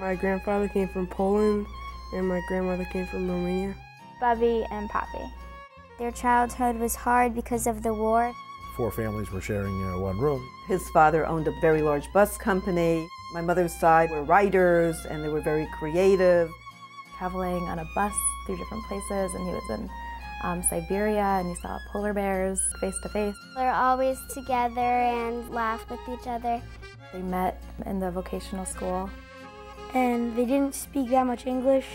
My grandfather came from Poland, and my grandmother came from Romania. Bubby and Poppy. Their childhood was hard because of the war. 4 families were sharing one room. His father owned a very large bus company. My mother's side were writers, and they were very creative. Traveling on a bus through different places, and he was in Siberia, and he saw polar bears face to face. They're always together and laugh with each other. They met in the vocational school. And they didn't speak that much English.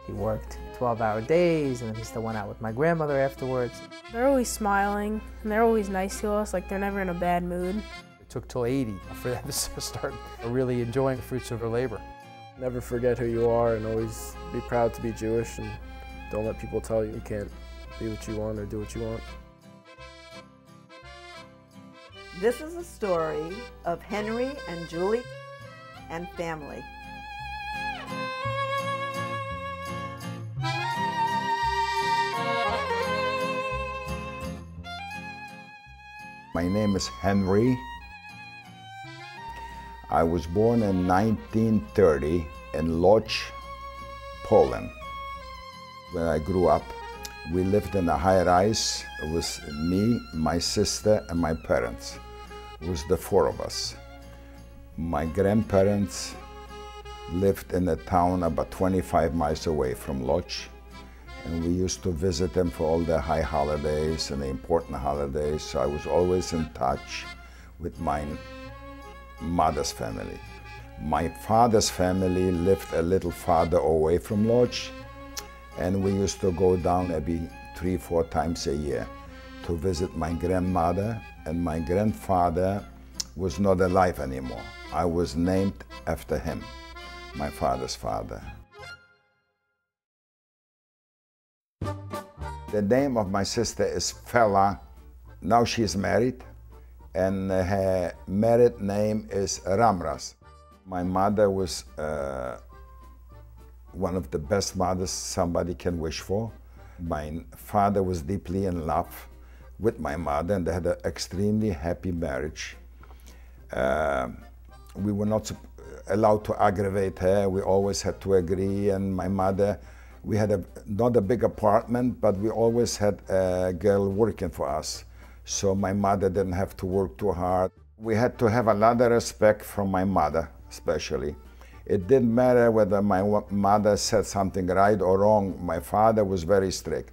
He worked 12-hour days, and then he still went out with my grandmother afterwards. They're always smiling, and they're always nice to us, like they're never in a bad mood. It took till 80 for them to start really enjoying the fruits of their labor. Never forget who you are, and always be proud to be Jewish, and don't let people tell you can't be what you want or do what you want. This is a story of Henry and Julie and family. My name is Henry. I was born in 1930 in Łódź, Poland. When I grew up, we lived in a high-rise. It was me, my sister, and my parents. It was the 4 of us. My grandparents lived in a town about 25 miles away from Łódź, and we used to visit them for all the high holidays and the important holidays, so I was always in touch with my mother's family. My father's family lived a little farther away from Łódź, and we used to go down maybe 3-4 times a year to visit my grandmother, and my grandfather was not alive anymore. I was named after him, my father's father. The name of my sister is Fela. Now she's married, and her married name is Ramras. My mother was one of the best mothers somebody can wish for. My father was deeply in love with my mother, and they had an extremely happy marriage. We were not allowed to aggravate her. We always had to agree, and my mother, we had not a big apartment, but we always had a girl working for us. So my mother didn't have to work too hard. We had to have a lot of respect from my mother, especially. It didn't matter whether my mother said something right or wrong. My father was very strict.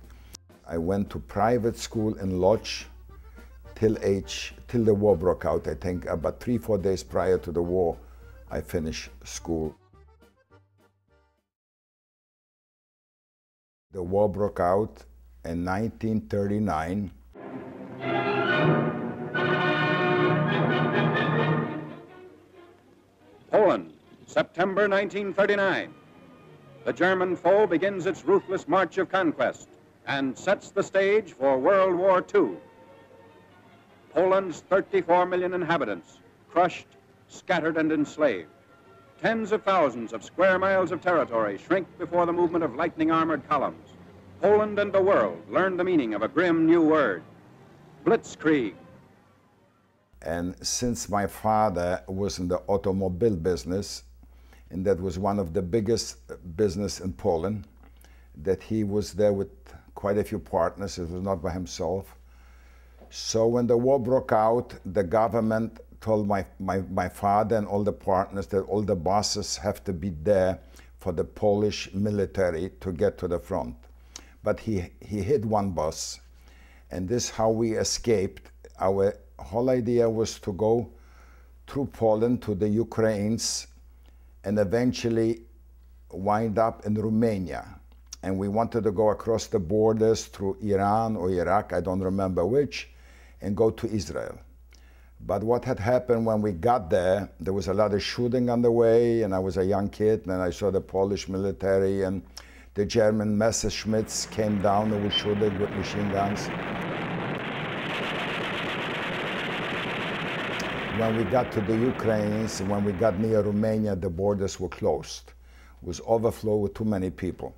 I went to private school in Łódź till the war broke out. I think about 3-4 days prior to the war, I finished school. The war broke out in 1939. Poland, September 1939. The German foe begins its ruthless march of conquest and sets the stage for World War II. Poland's 34 million inhabitants, crushed, scattered, and enslaved. Tens of thousands of square miles of territory shrink before the movement of lightning armored columns. Poland and the world learn the meaning of a grim new word, blitzkrieg. And since my father was in the automobile business, and that was one of the biggest business in Poland, that he was there with quite a few partners, it was not by himself. So when the war broke out, the government told my father and all the partners that all the buses have to be there for the Polish military to get to the front. But he hid one bus, and this is how we escaped. Our whole idea was to go through Poland to the Ukrainians and eventually wind up in Romania. And we wanted to go across the borders through Iran or Iraq, I don't remember which, and go to Israel. But what had happened when we got there, there was a lot of shooting on the way, and I was a young kid, and I saw the Polish military, and the German Messerschmitts came down and were shooting with machine guns. When we got to the Ukrainians, when we got near Romania, the borders were closed. It was overflow with too many people.